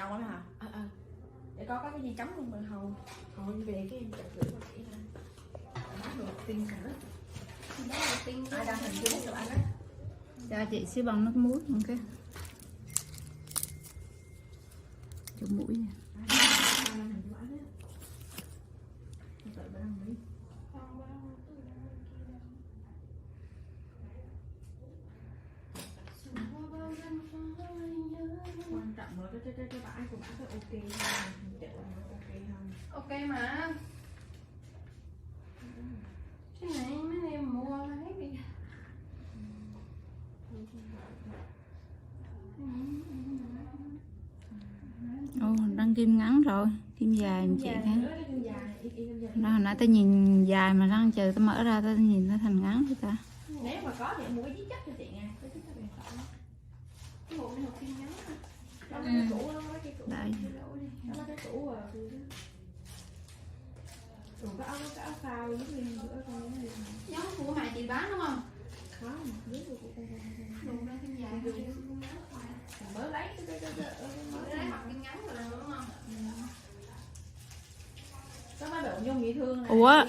trong đó hả? Để có cái gì chấm luôn rồi hầu về cái em chặt gửi qua kỹ ra. Bán đồ tinh cả đó. Đó là tinh. Ai đang hình chưa được ăn á. Cho chị xíu bằng nước muối ok. Chụp mũi nè. Quan trọng là cái bãi của bạn có ok không? Chợ ok không? Ok mà. Cái này mấy em mua lấy đi. Ồ, đang kim ngắn rồi, kim dài chị thấy. Đó, hồi nãy tao nhìn dài mà đang chờ tao mở ra tao nhìn nó thành ngắn thôi ta. Nếu mà có thì mua cái chiếc chắc cho chị nha. Cái chiếc chắc bền tỏi. Cái bộ này học kim ngắn à. Đó là cái cũ, đó là cái cũ. Đây. Đó là cái cũ à. Rồi cái áo phao giống như bữa con này. Giống của mẹ chị bán đúng không? Không, dưới của con. Dùng ra kim dài. Mới lấy cái lấy mặt kim ngắn rồi đúng không? có mấy độ nhung bị thương này. Ủa,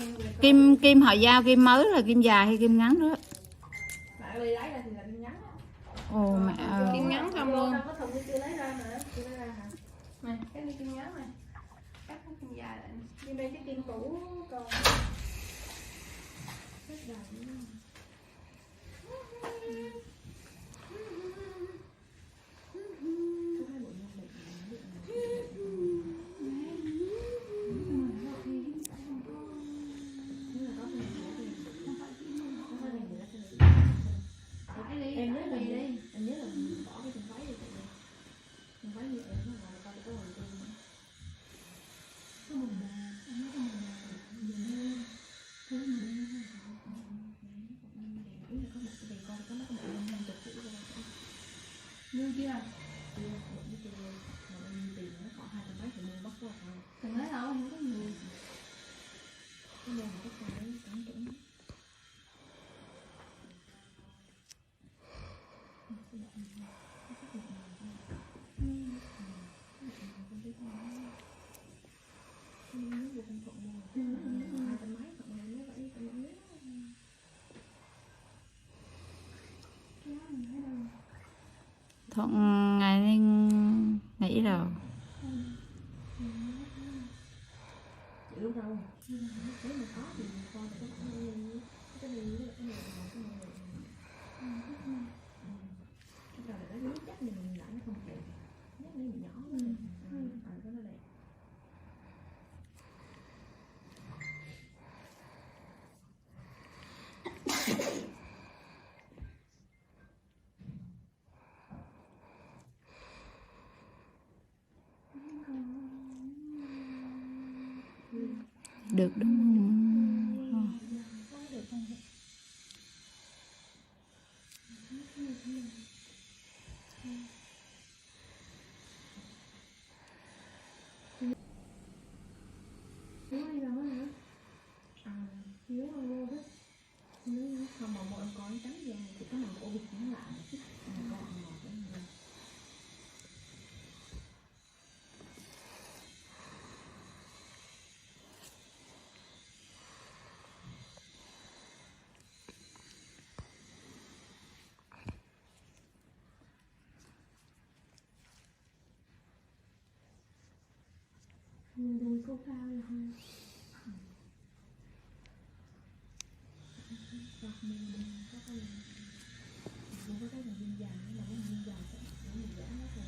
kim họ giao kim mới là kim dài hay kim ngắn đó? Bạn lấy ra thì là kim ngắn. Ồ mẹ ơi. Kim ngắn không luôn. Có thùng chưa lấy ra mà, chưa lấy ra hả? Này, cái này kim ngắn này. Cắt cái kim dài lại. Nhưng đây cái kim cũ còn rất đầy. Em nhớ là gì đi, em nhớ là bỏ cái thùng váy đi, thùng váy như em nó gọi là coi có hình tiên nữa. Có mùng bà, em nhớ có mùng bà, có mùng bà, có một cái bề coi có mấy cái mùng 50 củ rồi. Như chưa? Chưa, một cái kia mà bao nhiêu tiền nó khoảng 200 mấy thì mua bắt có thôi. Từng lấy đâu không có nhiều. Cái này cái cái cẩn thận. Thuận ngày nên nghỉ rồi. Lúc đâu nếu mà có thì con phải có cái này cái này cái này nó biết chắc mình lại nó không đẹp nhất nó nhỏ nữa cái nó đẹp. Được đúng không? Nếu không mà mọi con trắng da thì có nào ổ vịt nó lại chứ con ngọt cái này. Đuôi cô cao là không? Có cái là viên dài là cái viên dài nó mình giả nó rồi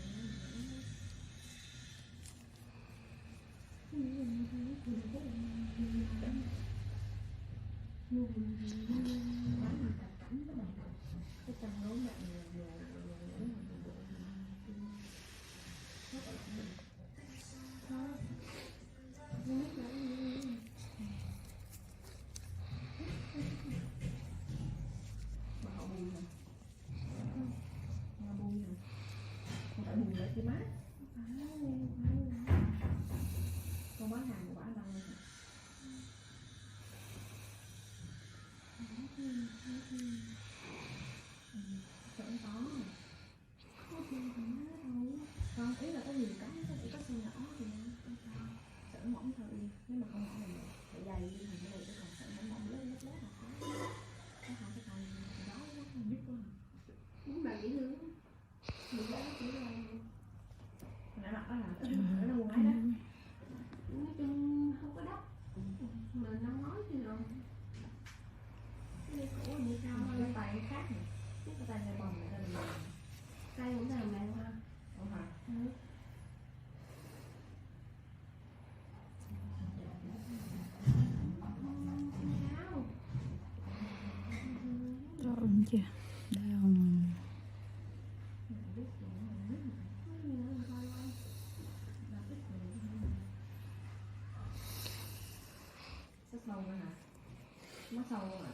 cái chân nó mạnh cái má con bán hàng của bà đâu rồi. đã mặc đó là ở đâu ngoài đó. Nói chung không có đắt. Mình không nói gì rồi. Cái này cũ như sao cái tay khác nè. Cái tay này bồng này là tay cũng làm này ha. Không hả? Ừ. Trộn chưa? Đang Sắc sâu nữa hả? Mắt sâu luôn à?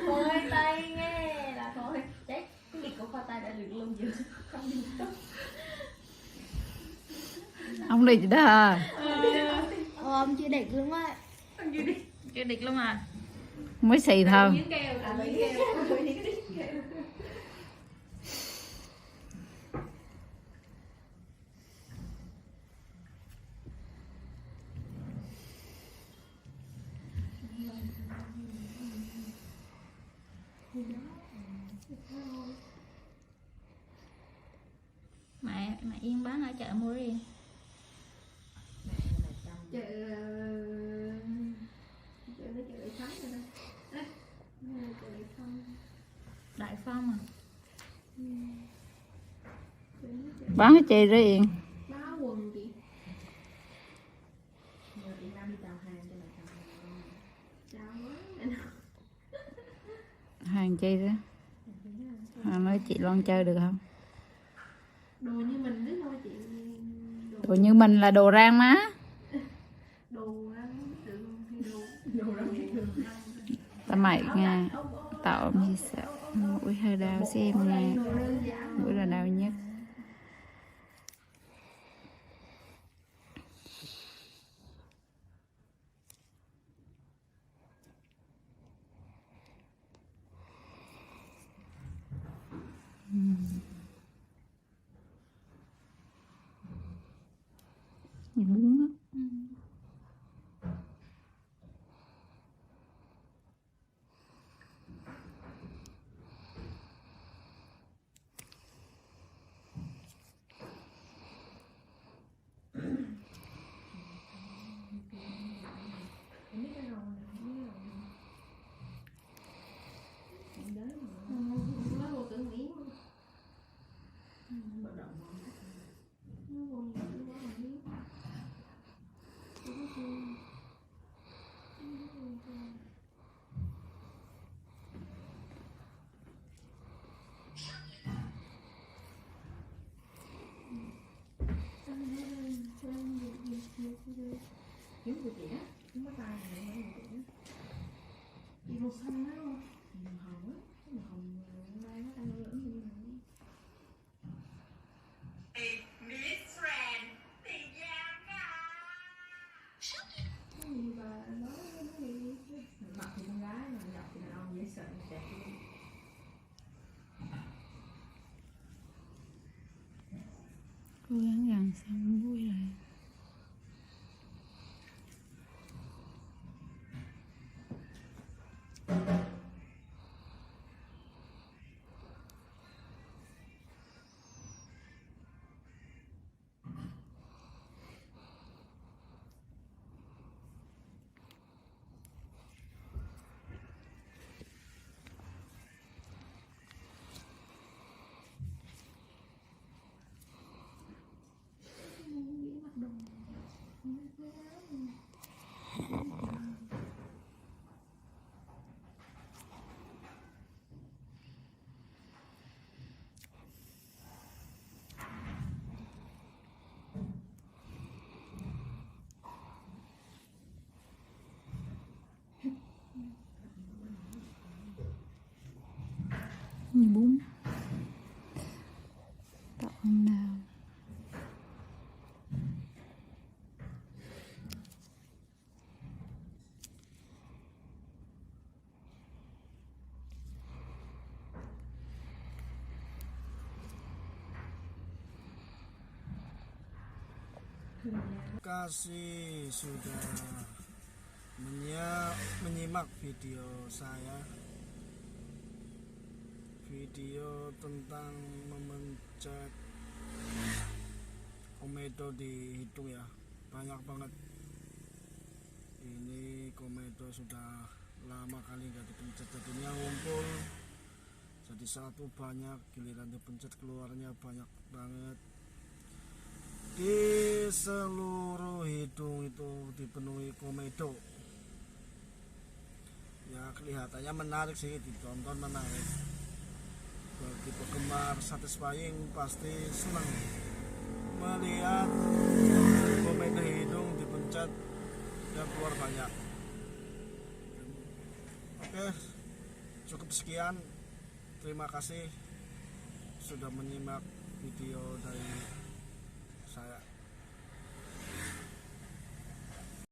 Thôi tay nghe là thôi chết cái việc của khoai tây đã được luôn chưa không đi tốt. ông đi đó hả? Ông chưa đẹp luôn á. Không chưa đi Chưa địch luôn à? Mới xì thôi. miếng keo à miếng keo. Mẹ Yên bán ở chợ mua đi. Chợ nó chợ Đại Thắng rồi đó. Chợ Đại Phong. Đại Phong à? Bán Bán cái chi đó Yên? báo quần chị. Giờ Yên Nam đi chào hàng cho mẹ chào quá. Hàng chi đó? Hàng nói chị Loan chơi được không? Đồ như mình biết thôi chị. Đồ như mình là đồ rang má. Đồ ăn được đồ ăn được. Ta mày nha. Tạo như sợ. Mũi hơi đau xem nha. Mũi là đau nhất. Gì bún á. Em biết cái rau này không biết rau này. Em đến rồi. Nó vô tự miếng luôn. Bắt đầu nó vô nhiều cái quá là miếng. Kiếm của chị á, kiếm cái tay này nó của chị á. Chị màu xanh đó không? Màu hồng á, cái màu hồng đây nó đang lẫn như này. Cái gì bà nói cái gì? Mặt thì con gái mà giọng thì đàn ông dễ sợ đẹp luôn. Cố gắng gần xong vui rồi. Như bún. Tạo hôm nào. Kasih sudah menyimak video saya, video tentang memencet komedo di hidung ya. Banyak banget ini komedo, sudah lama kali nggak dipencet, jadinya ngumpul jadi satu banyak, giliran dipencet keluarnya banyak banget. Di seluruh hidung itu dipenuhi komedo ya, kelihatannya menarik sih, ditonton menarik. Bagi penggemar Satisfying pasti senang melihat komedo hidung dipencet dan keluar banyak. Oke, cukup sekian. Terima kasih sudah menyimak video dari saya.